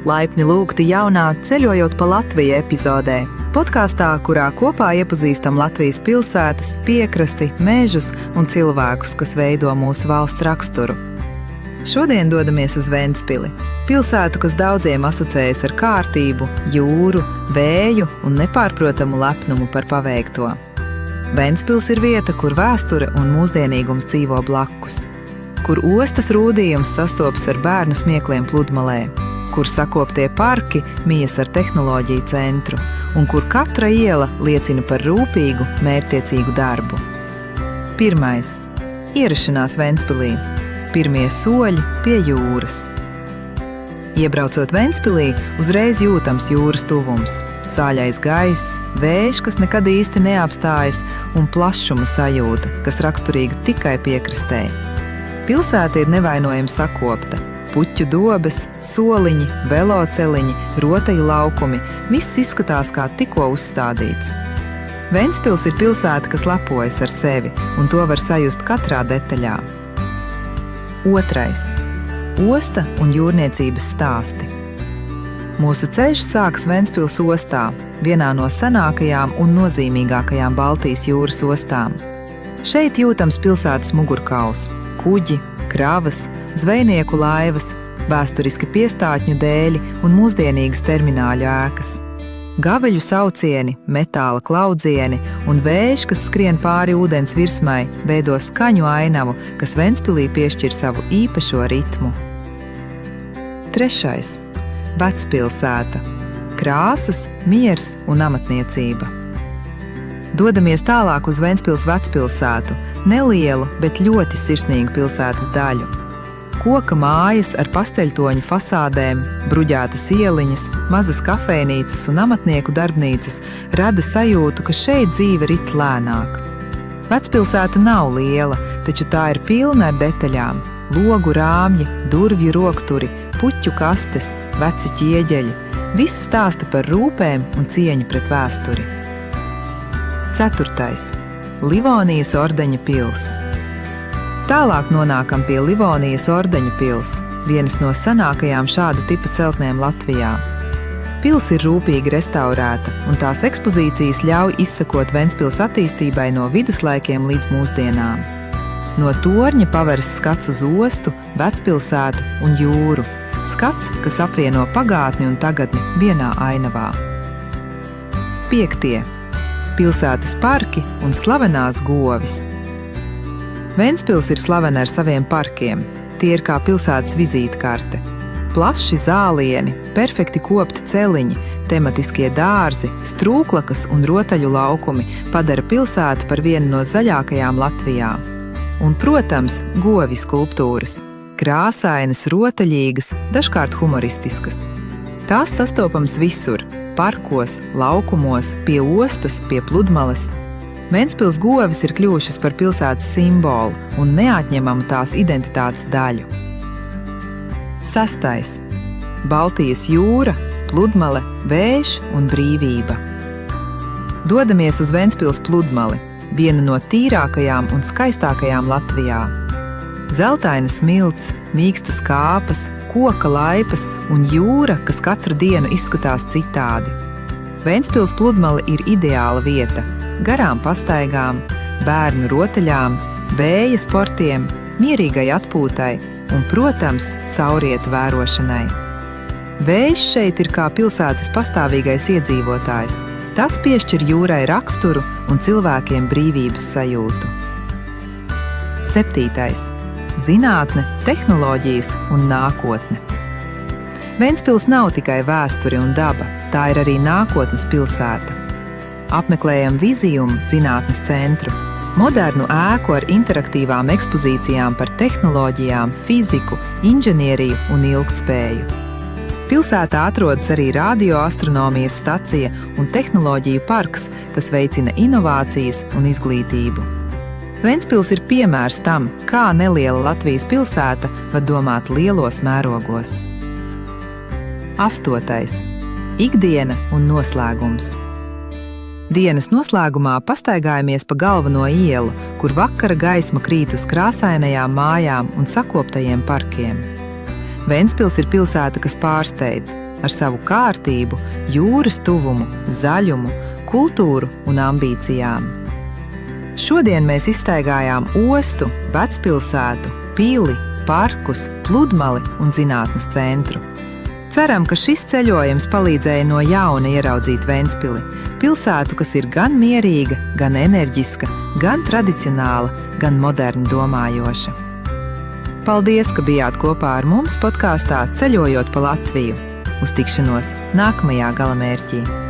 Laipni lūgti jaunā Ceļojot pa Latviju epizodē. Podkāstā, kurā kopā iepazīstam Latvijas pilsētas, piekrasti, mežus un cilvēkus, kas veido mūsu valsts raksturu. Šodien dodamies uz Ventspili, pilsētu, kas daudziem asociējas ar kārtību, jūru, vēju un nepārprotamu lepnumu par paveikto. Ventspils ir vieta, kur vēsture un mūsdienīgums dzīvo blakus, kur ostas rūdījums sastopas ar bērnu smiekliem pludmalē, kur sakoptie parki mijas ar tehnoloģiju centru un kur katra iela liecina par rūpīgu, mērķtiecīgu darbu. Pirmais. Ierašanās Ventspilī. Pirmie soļi pie jūras. Iebraucot Ventspilī, uzreiz jūtams jūras tuvums, sāļais gaiss, vējš, kas nekad īsti neapstājas, un plašuma sajūta, kas raksturīga tikai piekrastē. Pilsēta ir nevainojami sakopta. Puķu dobes, soliņi, veloceliņi, rotaļu laukumi – viss izskatās kā tikko uzstādīts. Ventspils ir pilsēta, kas lepojas ar sevi, un to var sajust katrā detaļā. Otrais. Osta un jūrniecības stāsti. Mūsu ceļš sākas Ventspils ostā, vienā no senākajām un nozīmīgākajām Baltijas jūras ostām. Šeit jūtams pilsētas mugurkauls – kuģi, kravas, zvejnieku laivas, vēsturiski piestātņu dēļi un mūsdienīgas termināļu ēkas. Gaveļu saucieni, metāla klaudzieni un vējš, kas skrien pāri ūdens virsmai, veido skaņu ainavu, kas Ventspilī piešķir savu īpašo ritmu. Trešais. Vecpilsēta. Krāsas, miers un amatniecība. Dodamies tālāk uz Ventspils vecpilsētu, nelielu, bet ļoti sirsnīgu pilsētas daļu. Koka mājas ar pasteļtoņu fasādēm, bruģētas ieliņas, mazas kafejnīcas un amatnieku darbnīcas rada sajūtu, ka šeit dzīve rit lēnāk. Vecpilsēta nav liela, taču tā ir pilna ar detaļām – logu rāmji, durvju rokturi, puķu kastes, veci ķieģeļi. Viss stāsta par rūpēm un cieņu pret vēsturi. Ceturtais. Livonijas ordeņa pils. Tālāk nonākam pie Livonijas ordeņa pils, vienas no senākajām šāda tipa celtnēm Latvijā. Pils ir rūpīgi restaurēta, un tās ekspozīcijas ļauj izsekot Ventspils attīstībai no viduslaikiem līdz mūsdienām. No torņa paveras skats uz ostu, vecpilsētu un jūru. Skats, kas apvieno pagātni un tagadni vienā ainavā. Piektie. Pilsētas parki un slavenās govis. Ventspils ir slavena ar saviem parkiem. Tie ir kā pilsētas vizītkarte. Plaši zālieni, perfekti kopti celiņi, tematiskie dārzi, strūklakas un rotaļu laukumi padara pilsētu par vienu no zaļākajām Latvijā. Un, protams, govi skulptūras. Krāsainas, rotaļīgas, dažkārt humoristiskas. Tās sastopams visur – parkos, laukumos, pie ostas, pie pludmales. Ventspils govis ir kļuvušas par pilsētas simbolu un neatņemamu tās identitātes daļu. Sastais. Baltijas jūra, pludmale, vējš un brīvība. Dodamies uz Ventspils pludmali, viena no tīrākajām un skaistākajām Latvijā. Zeltaina smilts, mīkstas kāpas, koka laipas un jūra, kas katru dienu izskatās citādi. Ventspils pludmale ir ideāla vieta garām pastaigām, bērnu rotaļām, vēja sportiem, mierīgai atpūtai un, protams, saulrieta vērošanai. Vējš šeit ir kā pilsētas pastāvīgais iedzīvotājs. Tas piešķir jūrai raksturu un cilvēkiem brīvības sajūtu. Septītais. Zinātne, tehnoloģijas un nākotne. Ventspils nav tikai vēsture un daba, tā ir arī nākotnes pilsēta. Apmeklējam Vizium zinātnes centru, modernu ēku ar interaktīvām ekspozīcijām par tehnoloģijām, fiziku, inženieriju un ilgtspēju. Pilsētā atrodas arī radioastronomijas stacija un tehnoloģiju parks, kas veicina inovācijas un izglītību. Ventspils ir piemērs tam, kā neliela Latvijas pilsēta var domāt lielos mērogos. Astotais. Ikdiena un noslēgums. Dienas noslēgumā pastaigājamies pa galveno ielu, kur vakara gaisma krīt uz krāsainajām mājām un sakoptajiem parkiem. Ventspils ir pilsēta, kas pārsteidz. ar savu kārtību, jūras tuvumu, zaļumu, kultūru un ambīcijām. Šodien mēs izstaigājām ostu, vecpilsētu, pili, parkus, pludmali un zinātnes centru. Ceram, ka šis ceļojums palīdzēja no jauna ieraudzīt Ventspili, pilsētu, kas ir gan mierīga, gan enerģiska, gan tradicionāla, gan moderni domājoša. Paldies, ka bijāt kopā ar mums podkāstā Ceļojot pa Latviju. Uz tikšanos nākamajā galamērķī!